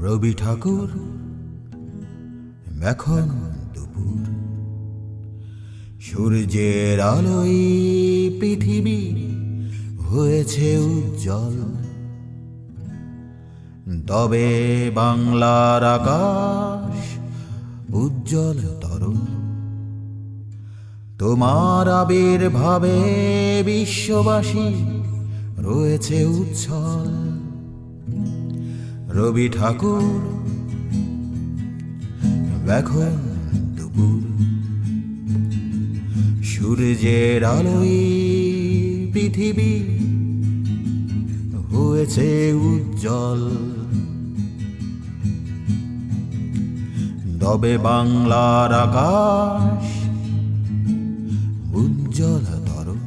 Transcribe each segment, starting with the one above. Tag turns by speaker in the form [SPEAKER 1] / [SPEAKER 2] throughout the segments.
[SPEAKER 1] রবি ঠাকুর এখন দুপুর, সূর্যের আলোয় পৃথিবী হয়েছে উজ্জ্বল। তবে বাংলার আকাশ উজ্জ্বল তরুণ, তোমার আবির্ভাবে বিশ্ববাসী রয়েছে উচ্ছল। রবি ঠাকুর এখন দুপুর, সূর্যের আলোয় পৃথিবী হয়েছে উজ্জ্বল। তবে বাংলার আকাশ উজ্জ্বল তরুণ,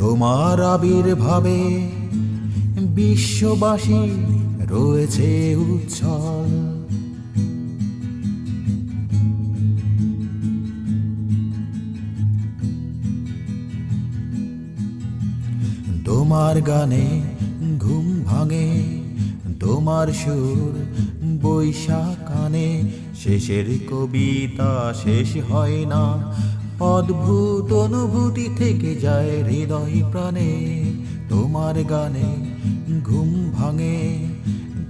[SPEAKER 1] তোমার আবির্ভাবে বিশ্ববাসী রয়েছে উচ্ছল। তোমার গানে ঘুম ভাঙে, তোমার সুর বৈশাখ কানে। শেষের কবিতা শেষ হয় না, অদ্ভুত অনুভূতি থেকে যায় হৃদয় প্রাণে। তোমার গানে ঘুম ভাঙে,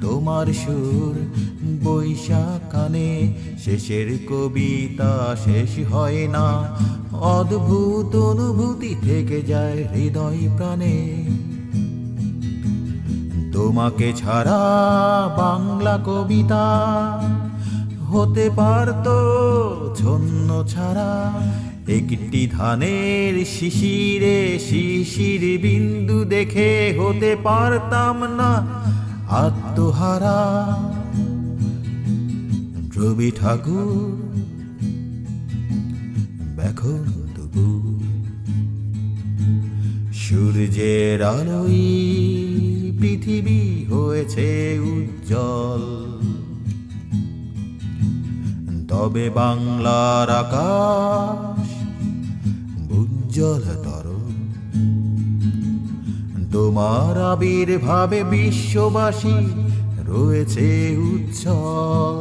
[SPEAKER 1] তোমার সুর বৈশাখ কানে। শেষের কবিতা শেষ হয় না, অদ্ভুত অনুভূতি থেকে যায় হৃদয় প্রাণে। তোমাকে ছাড়া বাংলা কবিতা হতে পারতো ছন্ন ছাড়া। একটি ধানের শিশিরে শিশির বিন্দু দেখে হতে পারতাম না আত্মহারা। রবি ঠাকুর এখন দুপুর, সূর্যের আলোয় পৃথিবী হয়েছে উজ্জ্বল। তবে বাংলার আকাশ উজ্জ্বল তরুণ, তোমার আবির্ভাবে বিশ্ববাসী রয়েছে উজ্জ্বল।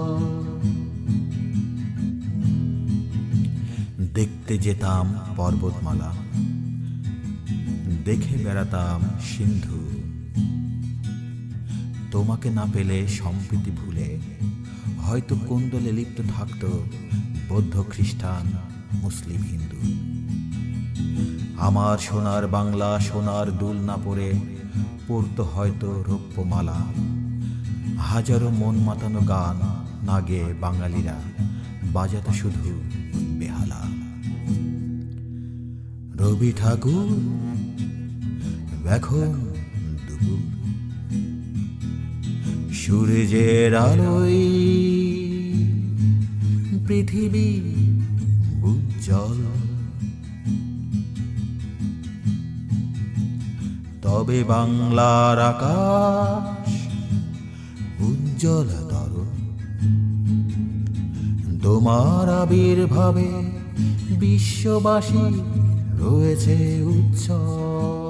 [SPEAKER 1] দেখতে যেতাম পর্বতমালা, দেখে বেড়াতাম সিন্ধু। তোমাকে না পেলে সম্প্রীতি ভুলে হয়তো কোন্দলে লিপ্ত থাকতো বৌদ্ধ, খ্রিস্টান, মুসলিম, হিন্দু। আমার সোনার বাংলা সোনার দুল না পরে পড়তো হয়তো রৌপ্যমালা। হাজারো মন মাতানো গান না গেয়ে বাঙালিরা বাজাতো শুধু বেহালা। রবি ঠাকুর এখন দুপুর, সূর্যের আলোয় পৃথিবী উজ্জ্বল। তবে বাংলার আকাশ উজ্জ্বল তরুণ, তোমার আবির্ভাবে বিশ্ববাসী রয়েছে উচ্ছল।